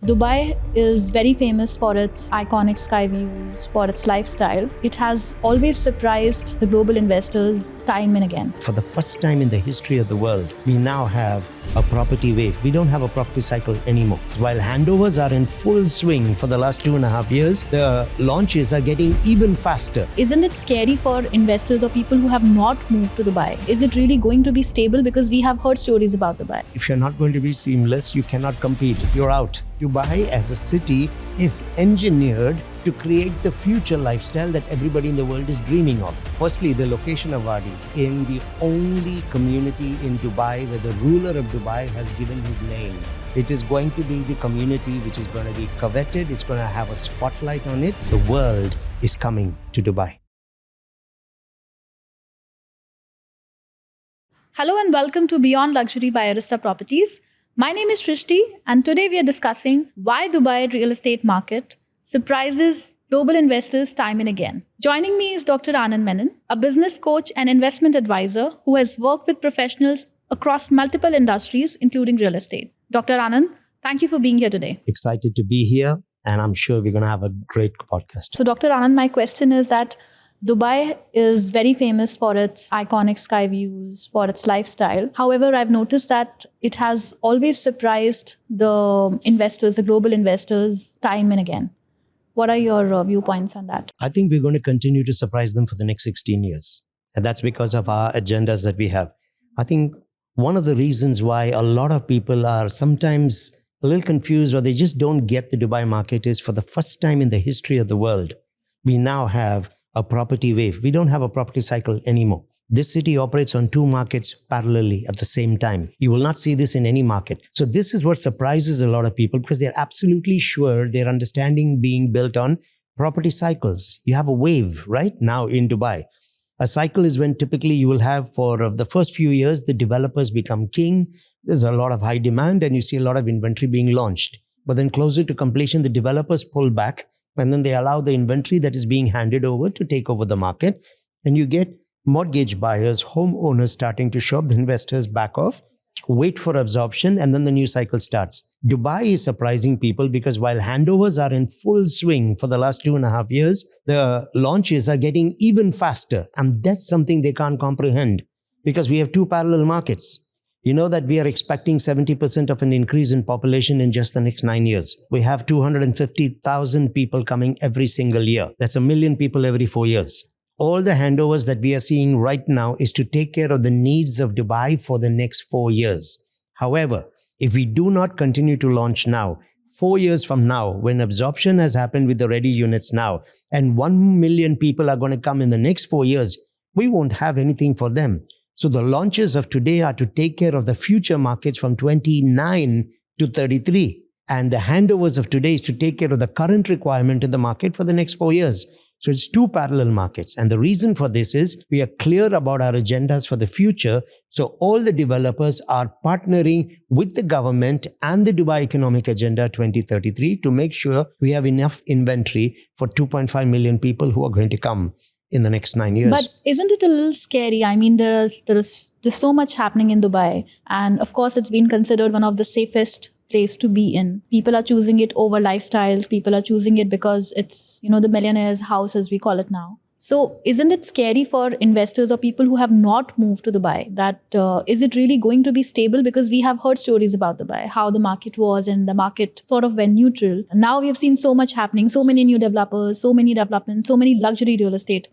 Dubai is very famous for its iconic sky views, for its lifestyle. It has always surprised the global investors time and again. For the first time in the history of the world, we now have a property wave. We don't have a property cycle anymore. While handovers are in full swing for the last 2.5 years, the launches are getting even faster. Isn't it scary for investors or people who have not moved to Dubai? Is it really going to be stable? Because we have heard stories about Dubai. If you're not going to be seamless, you cannot compete. You're out. Dubai as a city is engineered to create the future lifestyle that everybody in the world is dreaming of. Firstly, the location of Wadi, in the only community in Dubai where the ruler of Dubai has given his name. It is going to be the community which is going to be coveted. It's going to have a spotlight on it. The world is coming to Dubai. Hello and welcome to Beyond Luxury by Arista Properties. My name is Shrishti, and today we are discussing why Dubai real estate market surprises global investors time and again. Joining me is Dr. Anand Menon, a business coach and investment advisor who has worked with professionals across multiple industries, including real estate. Dr. Anand, thank you for being here today. Excited to be here, and I'm sure we're going to have a great podcast. So, Dr. Anand, my question is that Dubai is very famous for its iconic sky views, for its lifestyle. However, I've noticed that it has always surprised the investors, the global investors, time and again. What are your viewpoints on that? I think we're going to continue to surprise them for the next 16 years. And that's because of our agendas that we have. I think one of the reasons why a lot of people are sometimes a little confused or they just don't get the Dubai market is for the first time in the history of the world, we now have a property wave. We don't have a property cycle anymore. This city operates on two markets parallelly at the same time. You will not see this in any market. So this is what surprises a lot of people because they're absolutely sure their understanding being built on property cycles. You have a wave right now in Dubai. A cycle is when typically you will have for the first few years, the developers become king. There's a lot of high demand and you see a lot of inventory being launched. But then closer to completion, the developers pull back and then they allow the inventory that is being handed over to take over the market. And you get mortgage buyers, homeowners starting to shop, the investors back off, wait for absorption, and then the new cycle starts. Dubai is surprising people because while handovers are in full swing for the last 2.5 years, the launches are getting even faster. And that's something they can't comprehend because we have two parallel markets. You know that we are expecting 70% of an increase in population in just the next 9 years. We have 250,000 people coming every single year. That's 1 million people every 4 years. All the handovers that we are seeing right now is to take care of the needs of Dubai for the next 4 years. However, if we do not continue to launch now, 4 years from now, when absorption has happened with the ready units now, and 1 million people are going to come in the next 4 years, we won't have anything for them. So the launches of today are to take care of the future markets from 29 to 33. And the handovers of today is to take care of the current requirement in the market for the next 4 years. So it's two parallel markets. And the reason for this is we are clear about our agendas for the future. So all the developers are partnering with the government and the Dubai Economic Agenda 2033 to make sure we have enough inventory for 2.5 million people who are going to come in the next 9 years. But isn't it a little scary? I mean, there's so much happening in Dubai. And of course, it's been considered one of the safest place to be in. People are choosing it over lifestyles. People are choosing it because it's, the millionaire's house, as we call it now. So isn't it scary for investors or people who have not moved to Dubai that is it really going to be stable? Because we have heard stories about Dubai, how the market was and the market sort of went neutral. And now we have seen so much happening, so many new developers, so many developments, so many luxury real estate.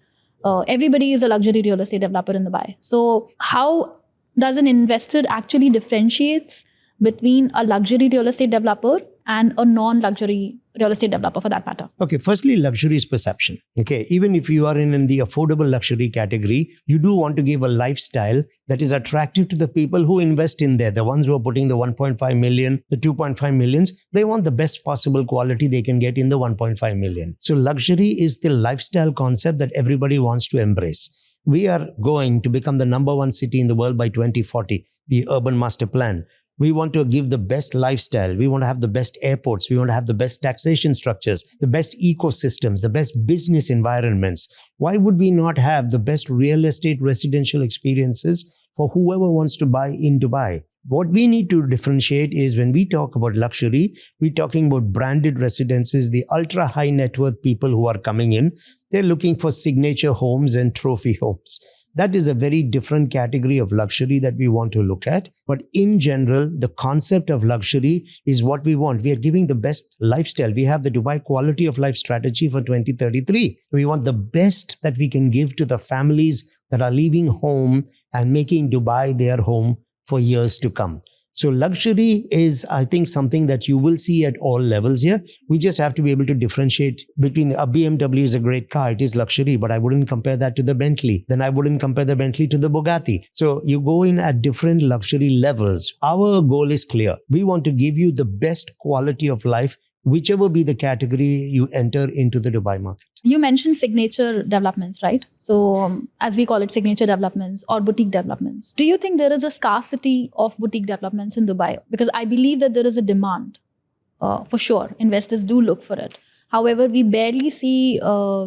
Everybody is a luxury real estate developer in Dubai. So how does an investor actually differentiates between a luxury real estate developer and a non-luxury real estate developer for that matter? Okay, firstly, luxury is perception. Okay, even if you are in the affordable luxury category, you do want to give a lifestyle that is attractive to the people who invest in there. The ones who are putting the 1.5 million, the 2.5 millions, they want the best possible quality they can get in the 1.5 million. So luxury is the lifestyle concept that everybody wants to embrace. We are going to become the #1 city in the world by 2040, the urban master plan. We want to give the best lifestyle. We want to have the best airports. We want to have the best taxation structures, the best ecosystems, the best business environments. Why would we not have the best real estate residential experiences for whoever wants to buy in Dubai? What we need to differentiate is when we talk about luxury, we're talking about branded residences, the ultra high net worth people who are coming in. They're looking for signature homes and trophy homes. That is a very different category of luxury that we want to look at. But in general, the concept of luxury is what we want. We are giving the best lifestyle. We have the Dubai Quality of Life strategy for 2033. We want the best that we can give to the families that are leaving home and making Dubai their home for years to come. So luxury is, I think, something that you will see at all levels here. We just have to be able to differentiate between a BMW is a great car. It is luxury, but I wouldn't compare that to the Bentley. Then I wouldn't compare the Bentley to the Bugatti. So you go in at different luxury levels. Our goal is clear. We want to give you the best quality of life, whichever be the category you enter into the Dubai market. You mentioned signature developments, right? So as we call it, signature developments or boutique developments. Do you think there is a scarcity of boutique developments in Dubai? Because I believe that there is a demand for sure. Investors do look for it. However, we barely see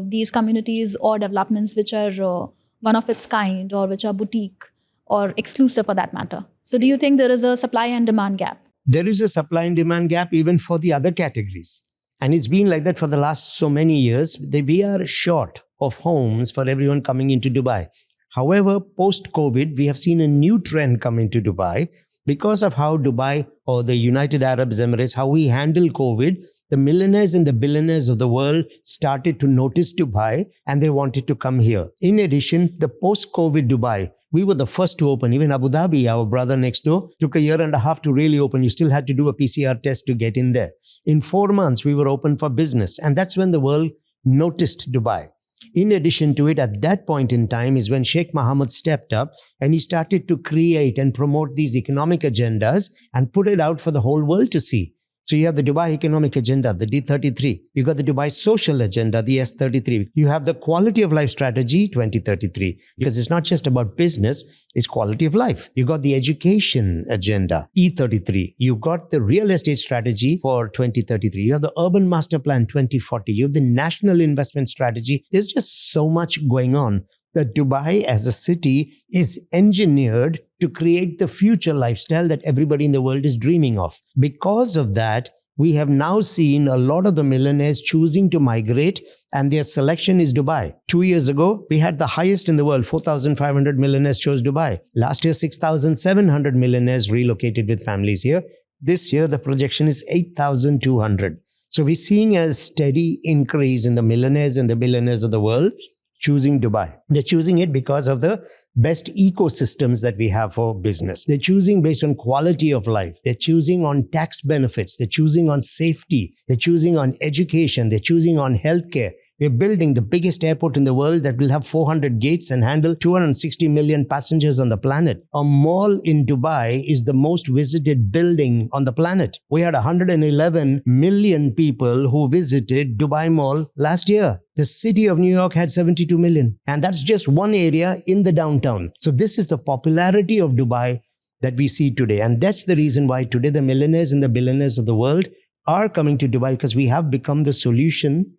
these communities or developments which are one of its kind or which are boutique or exclusive for that matter. So do you think there is a supply and demand gap? There is a supply and demand gap even for the other categories. And it's been like that for the last so many years. We are short of homes for everyone coming into Dubai. However, post-COVID, we have seen a new trend come into Dubai because of how Dubai or the United Arab Emirates, how we handle COVID. The millionaires and the billionaires of the world started to notice Dubai and they wanted to come here. In addition, the post-COVID Dubai, we were the first to open. Even Abu Dhabi, our brother next door, took a year and a half to really open. You still had to do a PCR test to get in there. In 4 months, we were open for business. And that's when the world noticed Dubai. In addition to it, at that point in time is when Sheikh Mohammed stepped up and he started to create and promote these economic agendas and put it out for the whole world to see. So you have the Dubai Economic Agenda, the D33. You got the Dubai Social Agenda, the S33. You have the Quality of Life Strategy, 2033. Because it's not just about business, it's quality of life. You got the Education Agenda, E33. You got the Real Estate Strategy for 2033. You have the Urban Master Plan, 2040. You have the National Investment Strategy. There's just so much going on that Dubai as a city is engineered to create the future lifestyle that everybody in the world is dreaming of. Because of that, we have now seen a lot of the millionaires choosing to migrate and their selection is Dubai. 2 years ago, we had the highest in the world. 4,500 millionaires chose Dubai. Last year, 6,700 millionaires relocated with families here. This year, the projection is 8,200. So we're seeing a steady increase in the millionaires and the billionaires of the world choosing Dubai. They're choosing it because of the best ecosystems that we have for business. They're choosing based on quality of life. They're choosing on tax benefits. They're choosing on safety. They're choosing on education. They're choosing on healthcare. We're building the biggest airport in the world that will have 400 gates and handle 260 million passengers on the planet. A mall in Dubai is the most visited building on the planet. We had 111 million people who visited Dubai Mall last year. The city of New York had 72 million. And that's just one area in the downtown. So this is the popularity of Dubai that we see today. And that's the reason why today the millionaires and the billionaires of the world are coming to Dubai, because we have become the solution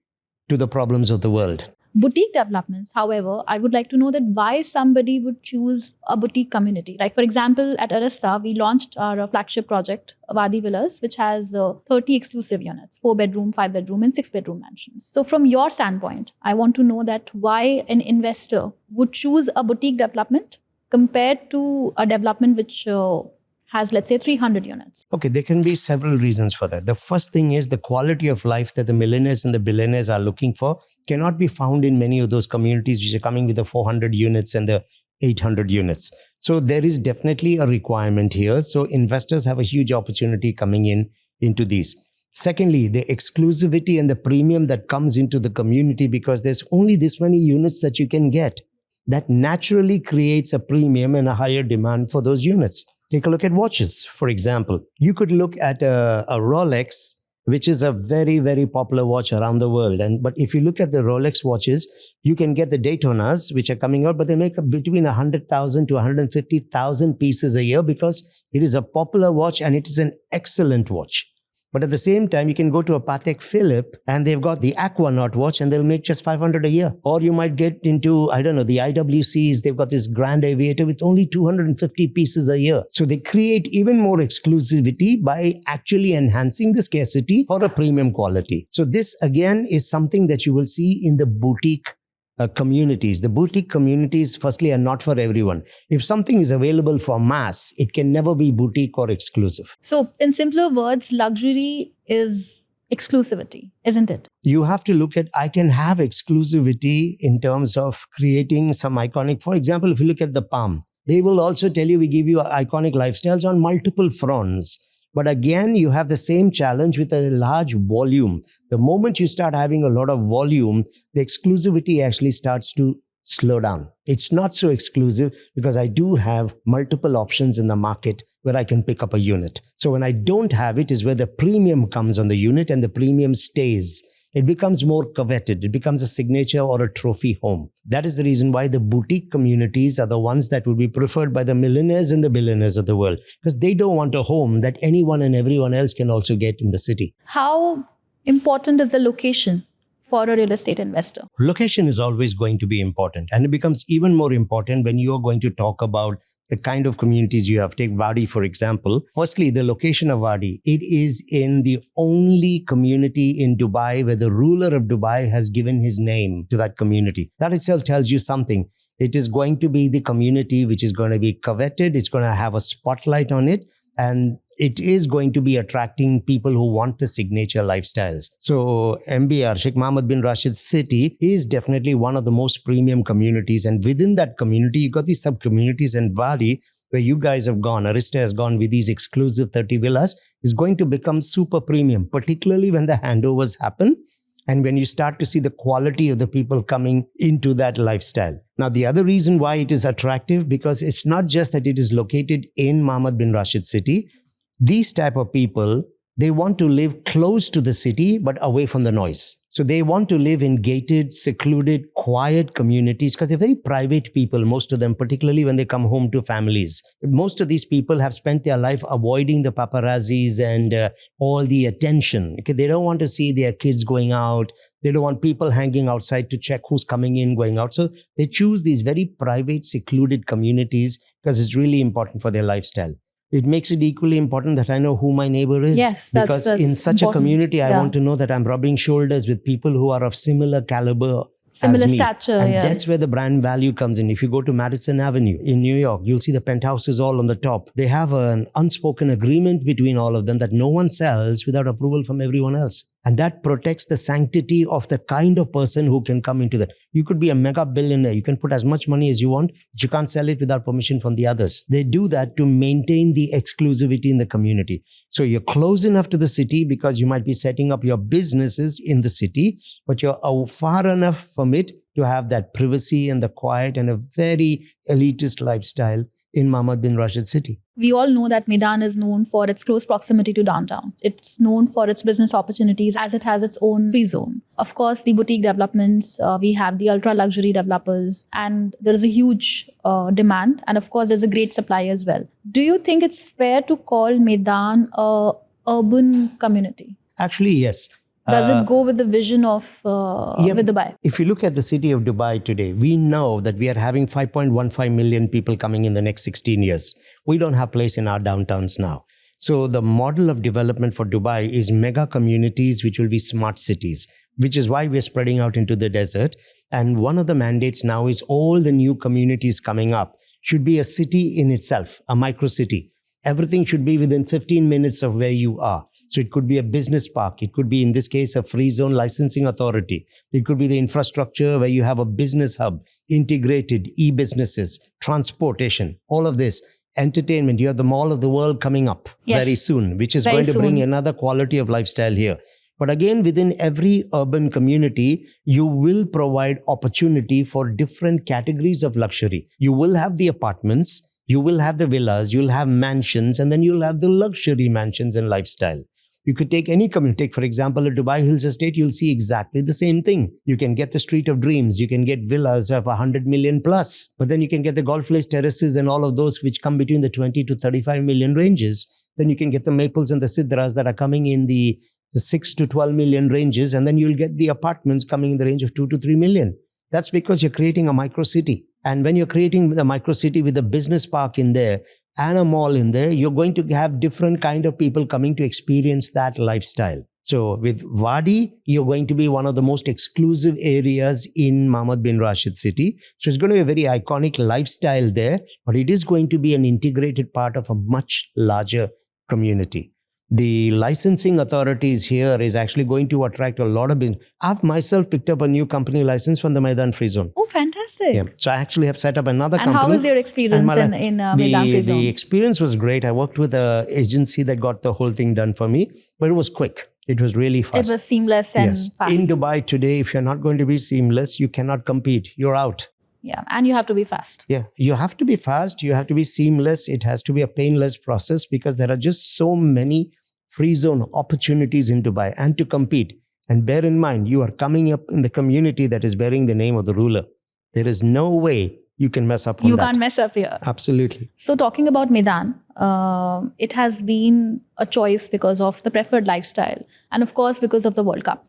to the problems of the world. Boutique developments, however, I would like to know that why somebody would choose a boutique community. Like, for example, at Arista, we launched our flagship project, Wadi Villas, which has 30 exclusive units, 4-bedroom, 5-bedroom, and 6-bedroom mansions. So from your standpoint, I want to know that why an investor would choose a boutique development compared to a development which has, let's say, 300 units. Okay, there can be several reasons for that. The first thing is the quality of life that the millionaires and the billionaires are looking for cannot be found in many of those communities which are coming with the 400 units and the 800 units. So there is definitely a requirement here. So investors have a huge opportunity coming into these. Secondly, the exclusivity and the premium that comes into the community, because there's only this many units that you can get. That naturally creates a premium and a higher demand for those units. Take a look at watches, for example. You could look at a Rolex, which is a very, very popular watch around the world. But if you look at the Rolex watches, you can get the Daytonas, which are coming out, but they make between 100,000 to 150,000 pieces a year because it is a popular watch and it is an excellent watch. But at the same time, you can go to a Patek Philippe and they've got the Aquanaut watch and they'll make just 500 a year. Or you might get into, I don't know, the IWCs, they've got this Grand Aviator with only 250 pieces a year. So they create even more exclusivity by actually enhancing the scarcity for a premium quality. So this again is something that you will see in the boutique communities. The boutique communities, firstly, are not for everyone. If something is available for mass, it can never be boutique or exclusive. So, in simpler words, luxury is exclusivity, isn't it? You have to look at, I can have exclusivity in terms of creating some iconic, for example, if you look at the Palm, they will also tell you, we give you iconic lifestyles on multiple fronts. But again, you have the same challenge with a large volume. The moment you start having a lot of volume, the exclusivity actually starts to slow down. It's not so exclusive because I do have multiple options in the market where I can pick up a unit. So when I don't have it is where the premium comes on the unit and the premium stays. It becomes more coveted. It becomes a signature or a trophy home. That is the reason why the boutique communities are the ones that will be preferred by the millionaires and the billionaires of the world, because they don't want a home that anyone and everyone else can also get in the city. How important is the location for a real estate investor? Location is always going to be important, and it becomes even more important when you are going to talk about the kind of communities you have. Take Wadi, for example. Firstly, the location of Wadi. It is in the only community in Dubai where the ruler of Dubai has given his name to that community. That itself tells you something. It is going to be the community which is going to be coveted. It's going to have a spotlight on it. And it is going to be attracting people who want the signature lifestyles. So MBR, Sheikh Mohammed bin Rashid City, is definitely one of the most premium communities. And within that community, you got these sub-communities, and Wadi, where you guys have gone, Arista has gone with these exclusive 30 villas, is going to become super premium, particularly when the handovers happen and when you start to see the quality of the people coming into that lifestyle. Now, the other reason why it is attractive, because it's not just that it is located in Mohammed bin Rashid City. These type of people, they want to live close to the city, but away from the noise. So they want to live in gated, secluded, quiet communities because they're very private people, most of them, particularly when they come home to families. Most of these people have spent their life avoiding the paparazzis and all the attention. Okay? They don't want to see their kids going out. They don't want people hanging outside to check who's coming in, going out. So they choose these very private, secluded communities because it's really important for their lifestyle. It makes it equally important that I know who my neighbor is. Yes, because in such important. A community, I want to know that I'm rubbing shoulders with people who are of similar caliber, similar as me. stature. And yeah. that's where the brand value comes in. If you go to Madison Avenue in New York, you'll see the penthouses all on the top. They have an unspoken agreement between all of them that no one sells without approval from everyone else. And that protects the sanctity of the kind of person who can come into that. You could be a mega billionaire. You can put as much money as you want, but you can't sell it without permission from the others. They do that to maintain the exclusivity in the community. So you're close enough to the city because you might be setting up your businesses in the city, but you're far enough from it to have that privacy and the quiet and a very elitist lifestyle in Mohammed bin Rashid City. We all know that Meydan is known for its close proximity to downtown. It's known for its business opportunities as it has its own free zone. Of course, the boutique developments, we have the ultra luxury developers, and there is a huge demand. And of course, there's a great supply as well. Do you think it's fair to call Meydan a urban community? Actually, yes. Does it go with the vision of with Dubai? If you look at the city of Dubai today, we know that we are having 5.15 million people coming in the next 16 years. We don't have place in our downtowns now. So the model of development for Dubai is mega communities, which will be smart cities, which is why we're spreading out into the desert. And one of the mandates now is all the new communities coming up should be a city in itself, a micro city. Everything should be within 15 minutes of where you are. So it could be a business park. It could be, in this case, a free zone licensing authority. It could be the infrastructure where you have a business hub, integrated e-businesses, transportation, all of this. Entertainment, you have the Mall of the World coming up very soon, which is going to bring another quality of lifestyle here. But again, within every urban community, you will provide opportunity for different categories of luxury. You will have the apartments, you will have the villas, you'll have mansions, and then you'll have the luxury mansions and lifestyle. You could take any community. Take, for example, a Dubai Hills estate, you'll see exactly the same thing. You can get the Street of Dreams. You can get villas of 100 million plus. But then you can get the Golf Place terraces and all of those which come between the 20 to 35 million ranges. then you can get the maples and the sidras that are coming in the 6 to 12 million ranges, and then you'll get the apartments coming in the range of 2 to 3 million. That's because you're creating a micro city. And when you're creating the micro city with a business park in there and a mall in there, you're going to have different kind of people coming to experience that lifestyle. So with Wadi, you're going to be one of the most exclusive areas in Mohammed bin Rashid city. So it's going to be a very iconic lifestyle there, but it is going to be an integrated part of a much larger community. The licensing authorities here is actually going to attract a lot of business. I've myself picked up a new company license from the Meydan Free Zone. Oh, fantastic. Yeah. So I actually have set up another company. And how was your experience in Meydan Free Zone? The experience was great. I worked with an agency that got the whole thing done for me, but it was quick. It was really fast. It was seamless and fast. In Dubai today, if you're not going to be seamless, you cannot compete. You're out. Yeah, and you have to be fast. Yeah, you have to be fast. You have to be seamless. It has to be a painless process because there are just so many free zone opportunities in Dubai and to compete. And bear in mind, you are coming up in the community that is bearing the name of the ruler. There is no way you can mess up on that. You can't mess up here. Absolutely. So talking about Meydan, it has been a choice because of the preferred lifestyle and of course because of the World Cup.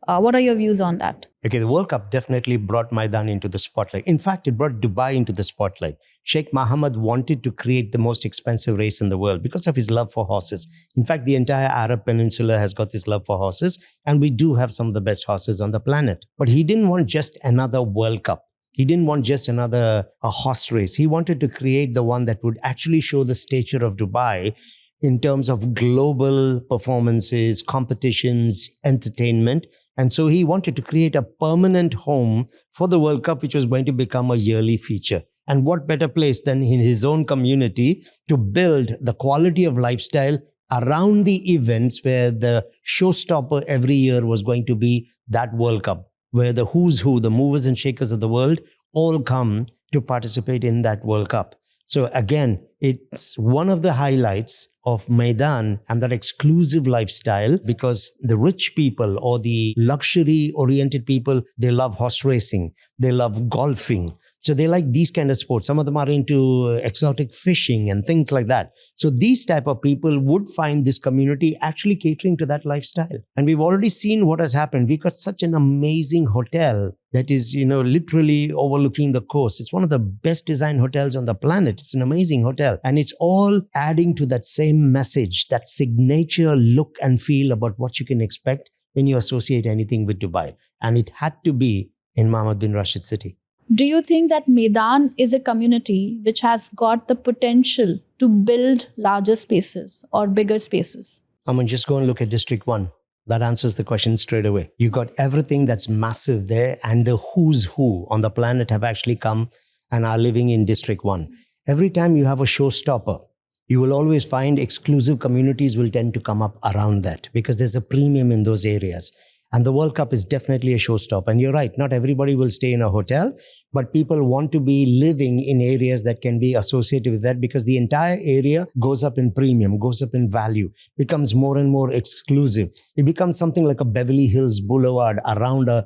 What are your views on that? Okay, the World Cup definitely brought Meydan into the spotlight. In fact, it brought Dubai into the spotlight. Sheikh Mohammed wanted to create the most expensive race in the world because of his love for horses. In fact, the entire Arab Peninsula has got this love for horses, and we do have some of the best horses on the planet. But he didn't want just another World Cup. He didn't want just another horse race. He wanted to create the one that would actually show the stature of Dubai in terms of global performances, competitions, entertainment. And so he wanted to create a permanent home for the World Cup, which was going to become a yearly feature. And what better place than in his own community to build the quality of lifestyle around the events where the showstopper every year was going to be that World Cup, where the who's who, the movers and shakers of the world, all come to participate in that World Cup. So again, it's one of the highlights of Meydan and that exclusive lifestyle because the rich people or the luxury-oriented people, they love horse racing, they love golfing. So they like these kind of sports. Some of them are into exotic fishing and things like that. So these type of people would find this community actually catering to that lifestyle. And we've already seen what has happened. We've got such an amazing hotel that is, literally overlooking the coast. It's one of the best designed hotels on the planet. It's an amazing hotel. And it's all adding to that same message, that signature look and feel about what you can expect when you associate anything with Dubai. And it had to be in Mohammed bin Rashid city. Do you think that Meydan is a community which has got the potential to build larger spaces or bigger spaces? Just go and look at District 1. That answers the question straight away. You got everything that's massive there, and the who's who on the planet have actually come and are living in District 1. Every time you have a showstopper, you will always find exclusive communities will tend to come up around that because there's a premium in those areas. And the World Cup is definitely a showstopper. And you're right, not everybody will stay in a hotel, but people want to be living in areas that can be associated with that because the entire area goes up in premium, goes up in value, becomes more and more exclusive. It becomes something like a Beverly Hills Boulevard around a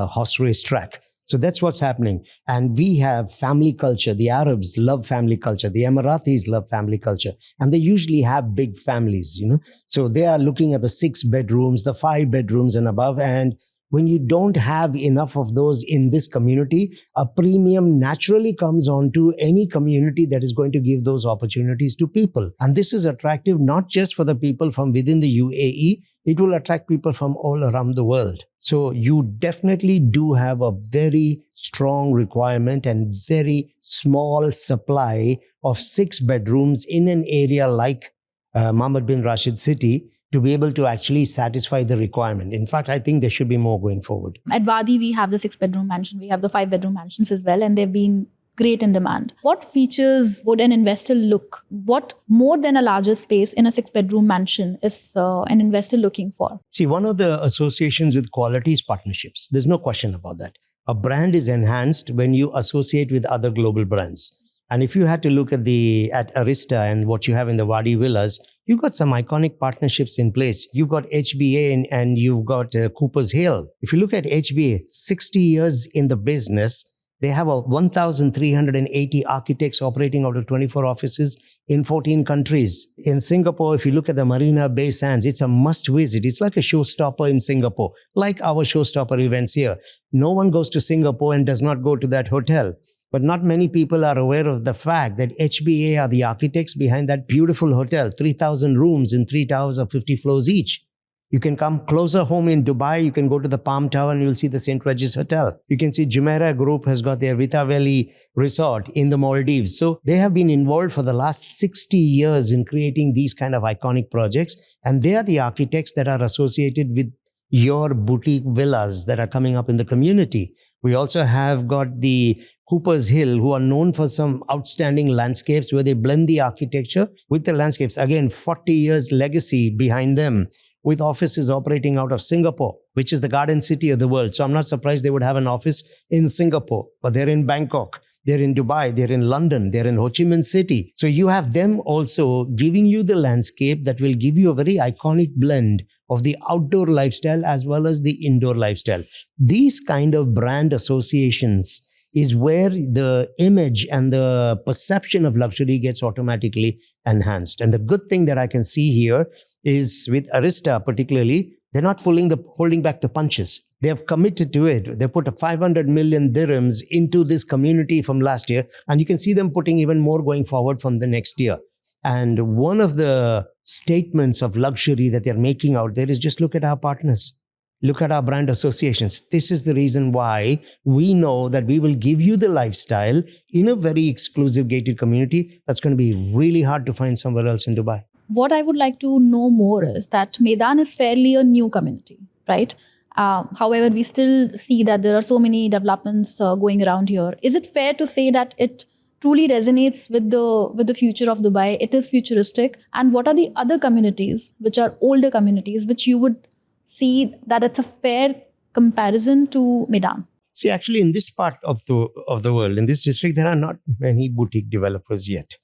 horse race track. So that's what's happening. And we have family culture. The Arabs love family culture. The Emiratis love family culture. And they usually have big families, So they are looking at the 6 bedrooms, the 5 bedrooms and above. And when you don't have enough of those in this community, a premium naturally comes onto any community that is going to give those opportunities to people. And this is attractive not just for the people from within the UAE, it will attract people from all around the world. So you definitely do have a very strong requirement and very small supply of 6 bedrooms in an area like Mohammed bin Rashid city to be able to actually satisfy the requirement. In fact, I think there should be more going forward. At Wadi, we have the 6-bedroom mansion. We have the 5-bedroom mansions as well, and they've been great in demand. What features would an investor look? What more than a larger space in a 6-bedroom mansion is an investor looking for? See, one of the associations with quality is partnerships. There's no question about that. A brand is enhanced when you associate with other global brands. And if you had to look at Arista and what you have in the Wadi Villas, you've got some iconic partnerships in place. You've got HBA and you've got Cooper's Hill. If you look at HBA, 60 years in the business, They have 1,380 architects operating out of 24 offices in 14 countries. In Singapore, if you look at the Marina Bay Sands, it's a must visit. It's like a showstopper in Singapore, like our showstopper events here. No one goes to Singapore and does not go to that hotel. But not many people are aware of the fact that HBA are the architects behind that beautiful hotel, 3,000 rooms in 3 towers of 50 floors each. You can come closer home in Dubai. You can go to the Palm Tower and you'll see the St. Regis Hotel. You can see Jumeirah Group has got their Vita Valley resort in the Maldives. So they have been involved for the last 60 years in creating these kind of iconic projects. And they are the architects that are associated with your boutique villas that are coming up in the community. We also have got the Cooper's Hill, who are known for some outstanding landscapes where they blend the architecture with the landscapes. Again, 40 years legacy behind them, with offices operating out of Singapore, which is the garden city of the world. So I'm not surprised they would have an office in Singapore, but they're in Bangkok, they're in Dubai, they're in London, they're in Ho Chi Minh City. So you have them also giving you the landscape that will give you a very iconic blend of the outdoor lifestyle as well as the indoor lifestyle. These kind of brand associations is where the image and the perception of luxury gets automatically enhanced. And the good thing that I can see here is with Arista particularly, they're not holding back the punches. They have committed to it. They put 500 million dirhams into this community from last year, and you can see them putting even more going forward from the next year. And one of the statements of luxury that they're making out there is just look at our partners. Look at our brand associations. This is the reason why we know that we will give you the lifestyle in a very exclusive gated community that's going to be really hard to find somewhere else in Dubai. What I would like to know more is that Meydan is fairly a new community, right? However, we still see that there are so many developments going around here. Is it fair to say that it truly resonates with the future of Dubai? It is futuristic. And what are the other communities, which are older communities, which you would see that it's a fair comparison to Meydan? See, actually, in this part of the world, in this district, there are not many boutique developers yet.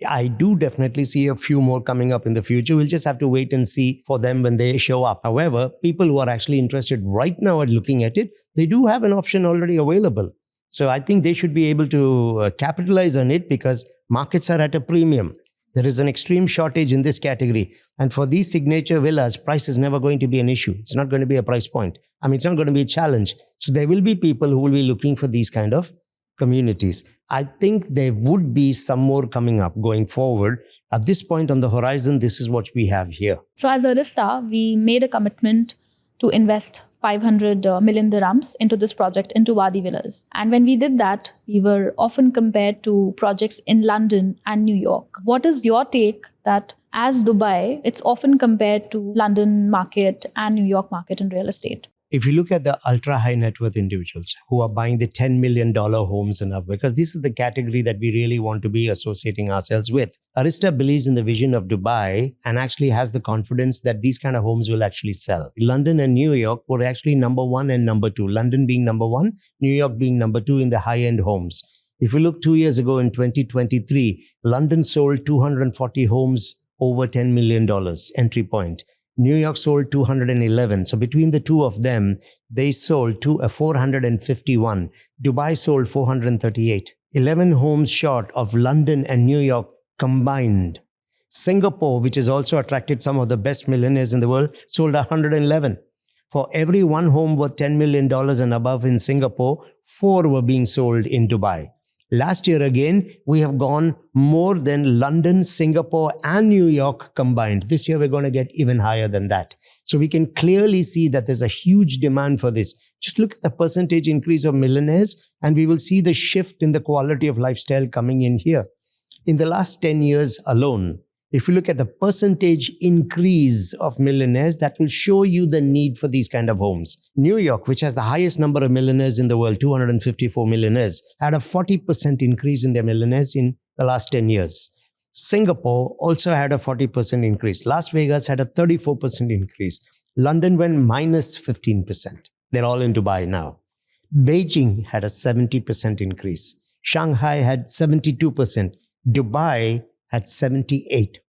I do definitely see a few more coming up in the future. We'll just have to wait and see for them when they show up. However, people who are actually interested right now at looking at it, they do have an option already available. So I think they should be able to capitalize on it because markets are at a premium. There is an extreme shortage in this category. And for these signature villas, price is never going to be an issue. It's not going to be a price point. I mean, it's not going to be a challenge. So there will be people who will be looking for these kind of communities. I think there would be some more coming up going forward. At this point on the horizon, this is what we have here. So as Arista, we made a commitment to invest 500 million dirhams into this project, into Wadi Villas. And when we did that, we were often compared to projects in London and New York. What is your take that as Dubai, it's often compared to London market and New York market in real estate? If you look at the ultra high net worth individuals who are buying the $10 million homes and up, because this is the category that we really want to be associating ourselves with. Arista believes in the vision of Dubai and actually has the confidence that these kind of homes will actually sell. London and New York were actually number one and number two. London being number one, New York being number two in the high end homes. If you look 2 years ago in 2023, London sold 240 homes over $10 million entry point. New York sold 211. So between the two of them, they sold 451. Dubai sold 438. 11 homes short of London and New York combined. Singapore, which has also attracted some of the best millionaires in the world, sold 111. For every one home worth $10 million and above in Singapore, 4 were being sold in Dubai. Last year again, we have gone more than London, Singapore and New York combined. This year, we're going to get even higher than that. So we can clearly see that there's a huge demand for this. Just look at the percentage increase of millionaires and we will see the shift in the quality of lifestyle coming in here. In the last 10 years alone, if you look at the percentage increase of millionaires, that will show you the need for these kind of homes. New York, which has the highest number of millionaires in the world, 254 millionaires, had a 40% increase in their millionaires in the last 10 years. Singapore also had a 40% increase. Las Vegas had a 34% increase. London went minus 15%. They're all in Dubai now. Beijing had a 70% increase. Shanghai had 72%. Dubai had 78%.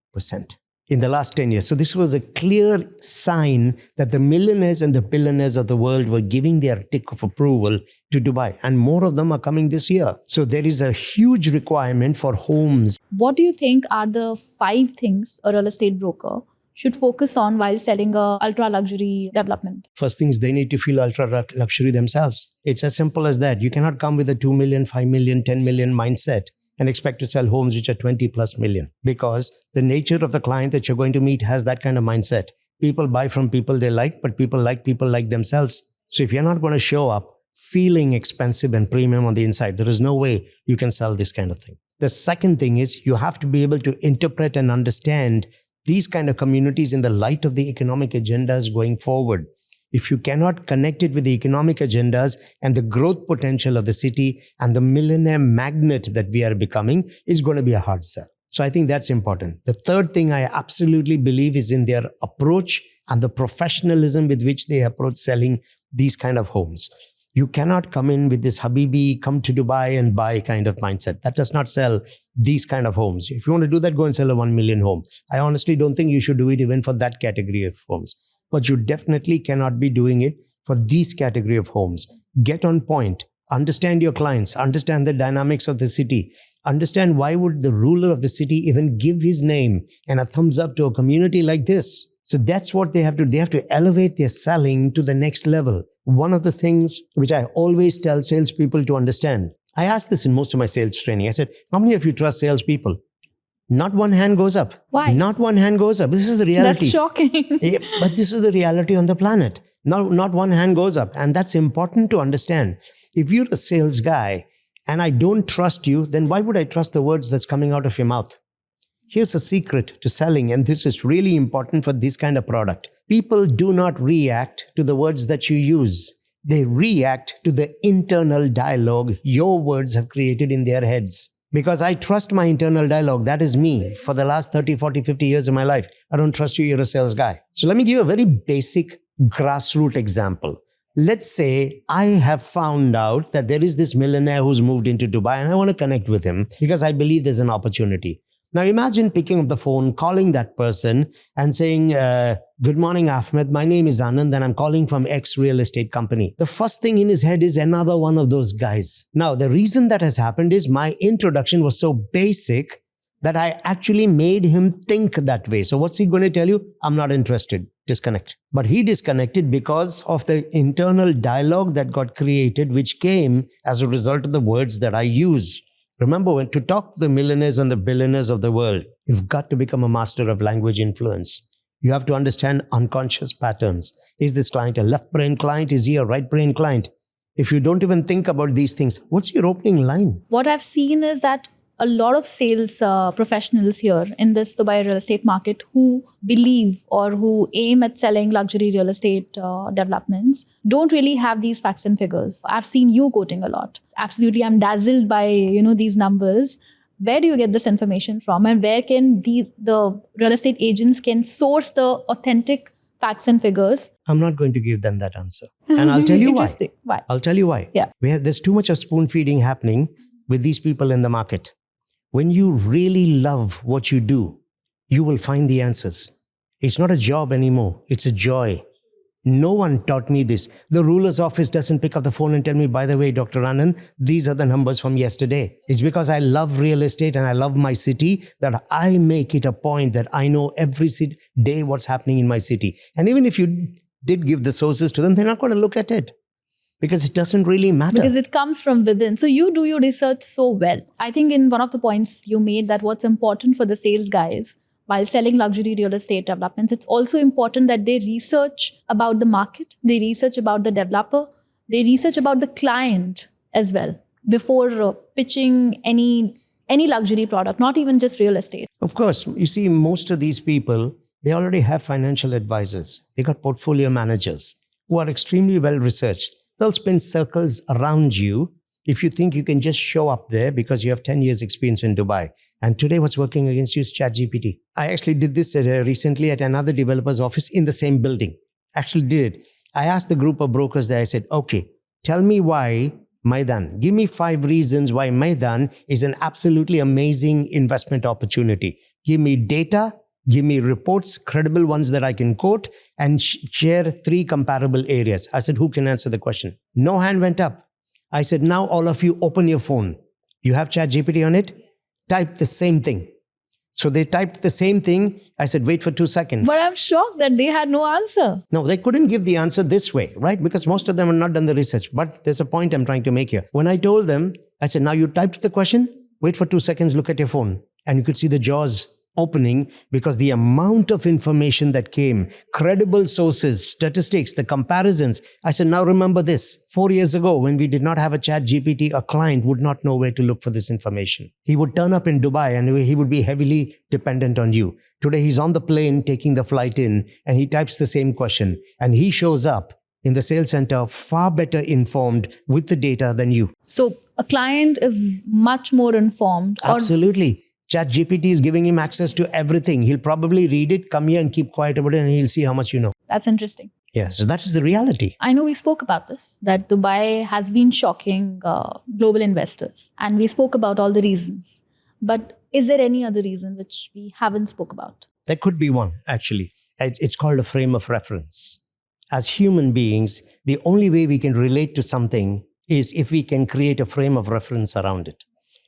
in the last 10 years. So this was a clear sign that the millionaires and the billionaires of the world were giving their tick of approval to Dubai. And more of them are coming this year. So there is a huge requirement for homes. What do you think are the 5 things a real estate broker should focus on while selling a ultra luxury development? First thing is they need to feel ultra luxury themselves. It's as simple as that. You cannot come with a 2 million, 5 million, 10 million mindset and expect to sell homes which are 20 plus million, because the nature of the client that you're going to meet has that kind of mindset. People buy from people they like, but people like themselves. So if you're not going to show up feeling expensive and premium on the inside, there is no way you can sell this kind of thing. The second thing is you have to be able to interpret and understand these kind of communities in the light of the economic agendas going forward. If you cannot connect it with the economic agendas and the growth potential of the city and the millionaire magnet that we are becoming, is going to be a hard sell. So I think that's important. The third thing I absolutely believe is in their approach and the professionalism with which they approach selling these kind of homes. You cannot come in with this Habibi, come to Dubai and buy kind of mindset. That does not sell these kind of homes. If you want to do that, go and sell a 1 million home. I honestly don't think you should do it even for that category of homes. But you definitely cannot be doing it for these category of homes. Get on point. Understand your clients. Understand the dynamics of the city. Understand why would the ruler of the city even give his name and a thumbs up to a community like this. So that's what they have to do. They have to elevate their selling to the next level. One of the things which I always tell salespeople to understand, I ask this in most of my sales training. I said, how many of you trust salespeople? Not one hand goes up. Why? Not one hand goes up. This is the reality. That's shocking. Yeah, but this is the reality on the planet. Not one hand goes up. And that's important to understand. If you're a sales guy and I don't trust you, then why would I trust the words that's coming out of your mouth? Here's a secret to selling, and this is really important for this kind of product. People do not react to the words that you use. They react to the internal dialogue your words have created in their heads. Because I trust my internal dialogue. That is me for the last 30, 40, 50 years of my life. I don't trust you. You're a sales guy. So let me give you a very basic grassroots example. Let's say I have found out that there is this millionaire who's moved into Dubai and I want to connect with him because I believe there's an opportunity. Now imagine picking up the phone, calling that person and saying, good morning, Ahmed. My name is Anand and I'm calling from X real estate company. The first thing in his head is another one of those guys. Now, the reason that has happened is my introduction was so basic that I actually made him think that way. So what's he going to tell you? I'm not interested. Disconnect. But he disconnected because of the internal dialogue that got created, which came as a result of the words that I use. Remember, when to talk to the millionaires and the billionaires of the world, you've got to become a master of language influence. You have to understand unconscious patterns. Is this client a left brain client? Is he a right brain client? If you don't even think about these things, what's your opening line? What I've seen is that a lot of sales professionals here in this Dubai real estate market who believe or who aim at selling luxury real estate developments don't really have these facts and figures. I've seen you quoting a lot. Absolutely, I'm dazzled by these numbers. Where do you get this information from, and where can the real estate agents can source the authentic facts and figures? I'm not going to give them that answer, and I'll tell you why. Why? I'll tell you why. Yeah, There's too much of spoon feeding happening with these people in the market. When you really love what you do, you will find the answers. It's not a job anymore. It's a joy. No one taught me this. The ruler's office doesn't pick up the phone and tell me, by the way, Dr. Anand, these are the numbers from yesterday. It's because I love real estate and I love my city that I make it a point that I know every day what's happening in my city. And even if you did give the sources to them, they're not going to look at it. Because it doesn't really matter. Because it comes from within. So you do your research so well. I think in one of the points you made that what's important for the sales guys while selling luxury real estate developments, it's also important that they research about the market, they research about the developer, they research about the client as well before pitching any luxury product, not even just real estate. Of course, you see, most of these people, they already have financial advisors. They got portfolio managers who are extremely well researched. They'll spin circles around you if you think you can just show up there because you have 10 years experience in Dubai. And today what's working against you is ChatGPT. I actually did this recently at another developer's office in the same building. Actually did it. I asked the group of brokers there, I said, okay, tell me why Meydan. Give me 5 reasons why Meydan is an absolutely amazing investment opportunity. Give me data, Give me reports, credible ones that I can quote, and share 3 comparable areas. I said, who can answer the question? No hand went up. I said, now all of you open your phone. You have ChatGPT on it? Type the same thing. So they typed the same thing. I said, wait for 2 seconds. But I'm shocked that they had no answer. No, they couldn't give the answer this way, right? Because most of them have not done the research. But there's a point I'm trying to make here. When I told them, I said, now you typed the question, wait for 2 seconds, look at your phone. And you could see the jaws opening because the amount of information that came, credible sources, statistics, the comparisons. I said, now remember this. 4 years ago, when we did not have a ChatGPT, a client would not know where to look for this information. He would turn up in Dubai and he would be heavily dependent on you. Today, he's on the plane taking the flight in and he types the same question and he shows up in the sales center far better informed with the data than you. So a client is much more informed. Absolutely. ChatGPT is giving him access to everything. He'll probably read it, come here and keep quiet about it, and he'll see how much you know. That's interesting. Yeah, so that is the reality. I know we spoke about this, that Dubai has been shocking global investors. And we spoke about all the reasons. But is there any other reason which we haven't spoke about? There could be one, actually. It's called a frame of reference. As human beings, the only way we can relate to something is if we can create a frame of reference around it.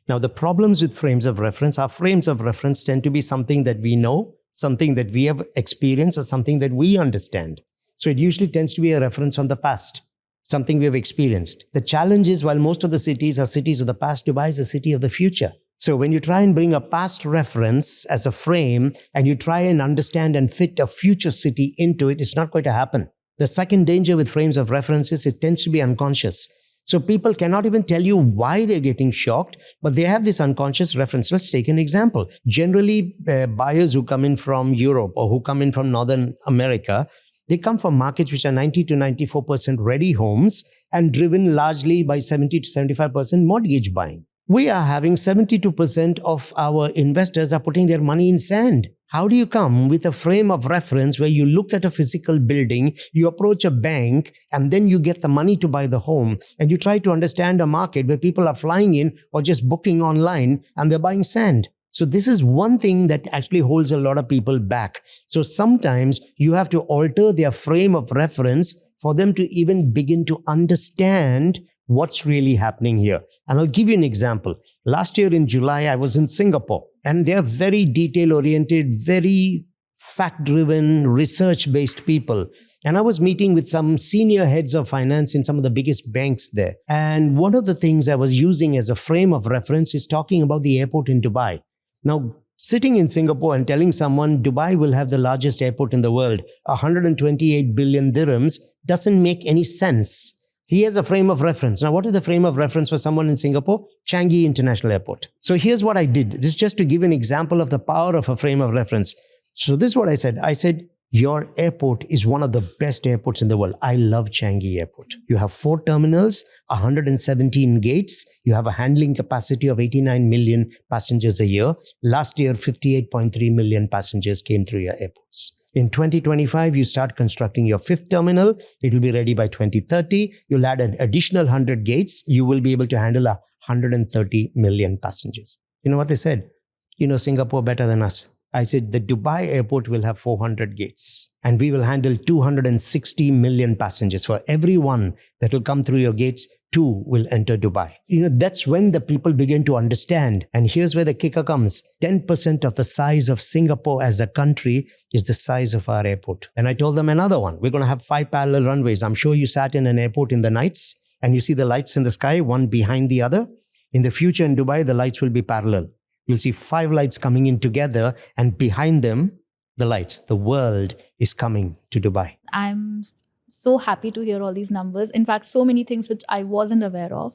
Now, the problems with frames of reference, our frames of reference tend to be something that we know, something that we have experienced, or something that we understand. So it usually tends to be a reference from the past, something we have experienced. The challenge is, while most of the cities are cities of the past, Dubai is a city of the future. So when you try and bring a past reference as a frame, and you try and understand and fit a future city into it, it's not going to happen. The second danger with frames of reference is it tends to be unconscious. So people cannot even tell you why they're getting shocked, but they have this unconscious reference. Let's take an example. Generally, buyers who come in from Europe or who come in from Northern America, they come from markets which are 90 to 94% ready homes and driven largely by 70 to 75% mortgage buying. We are having 72% of our investors are putting their money in sand. How do you come with a frame of reference where you look at a physical building, you approach a bank, and then you get the money to buy the home, and you try to understand a market where people are flying in or just booking online and they're buying sand? So this is one thing that actually holds a lot of people back. So sometimes you have to alter their frame of reference for them to even begin to understand what's really happening here. And I'll give you an example. Last year in July, I was in Singapore, and they're very detail-oriented, very fact-driven, research-based people. And I was meeting with some senior heads of finance in some of the biggest banks there. And one of the things I was using as a frame of reference is talking about the airport in Dubai. Now, sitting in Singapore and telling someone Dubai will have the largest airport in the world, 128 billion dirhams, doesn't make any sense. He has a frame of reference. Now, what is the frame of reference for someone in Singapore? Changi International Airport. So here's what I did. This is just to give an example of the power of a frame of reference. So this is what I said. I said, your airport is one of the best airports in the world. I love Changi Airport. You have 4 terminals, 117 gates. You have a handling capacity of 89 million passengers a year. Last year, 58.3 million passengers came through your airports. In 2025, you start constructing your 5th terminal. It will be ready by 2030. You'll add an additional 100 gates. You will be able to handle 130 million passengers. You know what they said? You know Singapore better than us. I said, the Dubai airport will have 400 gates and we will handle 260 million passengers. For every one that will come through your gates, 2 will enter Dubai. You know, that's when the people begin to understand. And here's where the kicker comes. 10% of the size of Singapore as a country is the size of our airport. And I told them another one. We're going to have 5 parallel runways. I'm sure you sat in an airport in the nights and you see the lights in the sky, one behind the other. In the future in Dubai, the lights will be parallel. You'll see 5 lights coming in together, and behind them, the lights. The world is coming to Dubai. I'm so happy to hear all these numbers. In fact, so many things which I wasn't aware of.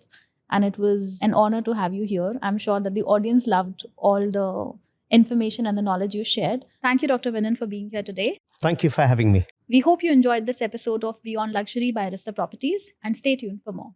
And it was an honor to have you here. I'm sure that the audience loved all the information and the knowledge you shared. Thank you, Dr. Menon, for being here today. Thank you for having me. We hope you enjoyed this episode of Beyond Luxury by Arista Properties, and stay tuned for more.